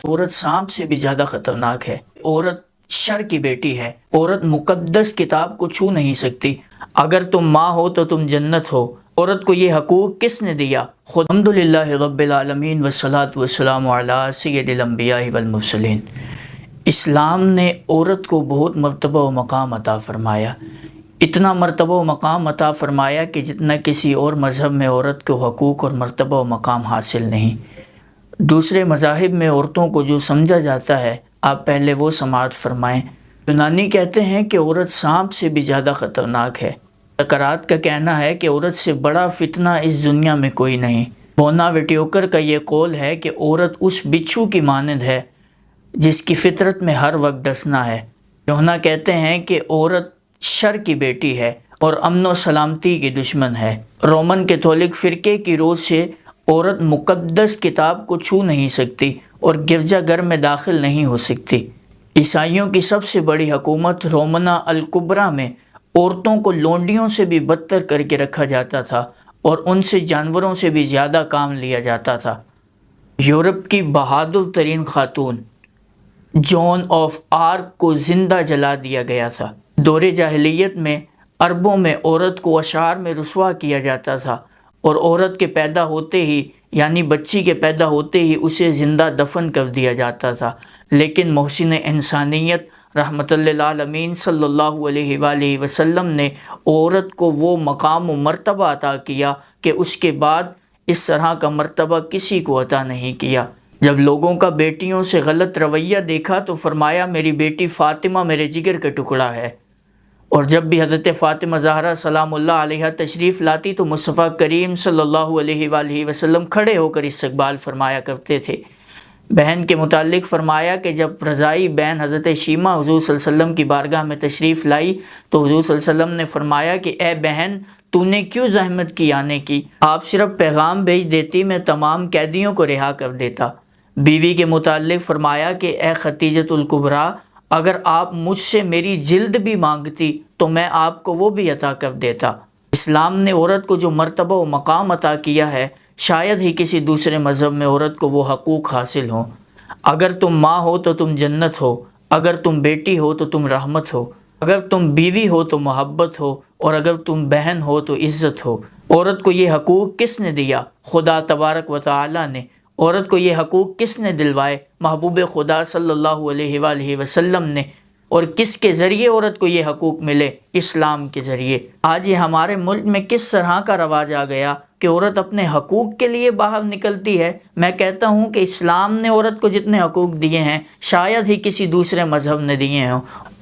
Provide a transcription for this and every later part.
عورت سانپ سے بھی زیادہ خطرناک ہے۔ عورت شر کی بیٹی ہے۔ عورت مقدس کتاب کو چھو نہیں سکتی۔ اگر تم ماں ہو تو تم جنت ہو۔ عورت کو یہ حقوق کس نے دیا؟ خود الحمدللہ رب العالمین والصلاة والسلام علی سید الانبیاء والمرسلین۔ اسلام نے عورت کو بہت مرتبہ و مقام عطا فرمایا، اتنا مرتبہ و مقام عطا فرمایا کہ جتنا کسی اور مذہب میں عورت کو حقوق اور مرتبہ و مقام حاصل نہیں۔ دوسرے مذاہب میں عورتوں کو جو سمجھا جاتا ہے، آپ پہلے وہ سماعت فرمائیں۔ یونانی کہتے ہیں کہ عورت سانپ سے بھی زیادہ خطرناک ہے۔ سقراط کا کہنا ہے کہ عورت سے بڑا فتنہ اس دنیا میں کوئی نہیں۔ بوناویٹیوکر کا یہ قول ہے کہ عورت اس بچھو کی مانند ہے جس کی فطرت میں ہر وقت ڈسنا ہے۔ یوحنا کہتے ہیں کہ عورت شر کی بیٹی ہے اور امن و سلامتی کی دشمن ہے۔ رومن کیتھولک فرقے کی روز سے عورت مقدس کتاب کو چھو نہیں سکتی اور گرجا گھر میں داخل نہیں ہو سکتی۔ عیسائیوں کی سب سے بڑی حکومت رومنا الکبریٰ میں عورتوں کو لونڈیوں سے بھی بدتر کر کے رکھا جاتا تھا اور ان سے جانوروں سے بھی زیادہ کام لیا جاتا تھا۔ یورپ کی بہادر ترین خاتون جون آف آرک کو زندہ جلا دیا گیا تھا۔ دور جاہلیت میں عربوں میں عورت کو اشعار میں رسوا کیا جاتا تھا اور عورت کے پیدا ہوتے ہی یعنی بچی کے پیدا ہوتے ہی اسے زندہ دفن کر دیا جاتا تھا، لیکن محسن انسانیت رحمت للعالمین صلی اللہ علیہ وآلہ وسلم نے عورت کو وہ مقام و مرتبہ عطا کیا کہ اس کے بعد اس طرح کا مرتبہ کسی کو عطا نہیں کیا۔ جب لوگوں کا بیٹیوں سے غلط رویہ دیکھا تو فرمایا میری بیٹی فاطمہ میرے جگر کا ٹکڑا ہے، اور جب بھی حضرت فاطمہ زہرا سلام اللہ علیہا تشریف لاتی تو مصطفیٰ کریم صلی اللہ علیہ وآلہ وسلم کھڑے ہو کر استقبال فرمایا کرتے تھے۔ بہن کے متعلق فرمایا کہ جب رضائی بہن حضرت شیمہ حضور صلی اللہ علیہ وسلم کی بارگاہ میں تشریف لائی تو حضور صلی اللہ علیہ وسلم نے فرمایا کہ اے بہن تو نے کیوں زحمت کی آنے کی؟ آپ صرف پیغام بھیج دیتی، میں تمام قیدیوں کو رہا کر دیتا۔ بیوی کے متعلق فرمایا کہ اے ختیجۃ الکبریٰ، اگر آپ مجھ سے میری جلد بھی مانگتی تو میں آپ کو وہ بھی عطا کر دیتا۔ اسلام نے عورت کو جو مرتبہ و مقام عطا کیا ہے، شاید ہی کسی دوسرے مذہب میں عورت کو وہ حقوق حاصل ہوں۔ اگر تم ماں ہو تو تم جنت ہو، اگر تم بیٹی ہو تو تم رحمت ہو، اگر تم بیوی ہو تو محبت ہو، اور اگر تم بہن ہو تو عزت ہو۔ عورت کو یہ حقوق کس نے دیا؟ خدا تبارک و تعالی نے۔ عورت کو یہ حقوق کس نے دلوائے؟ محبوب خدا صلی اللہ علیہ وآلہ وسلم نے۔ اور کس کے ذریعے عورت کو یہ حقوق ملے؟ اسلام کے ذریعے۔ آج یہ ہمارے ملک میں کس طرح کا رواج آ گیا کہ عورت اپنے حقوق کے لیے باہر نکلتی ہے۔ میں کہتا ہوں کہ اسلام نے عورت کو جتنے حقوق دیے ہیں شاید ہی کسی دوسرے مذہب نے دیے ہوں۔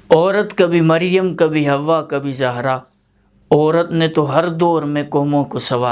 عورت کبھی مریم، کبھی حوا، کبھی زہرا، عورت نے تو ہر دور میں قوموں کو سوارا۔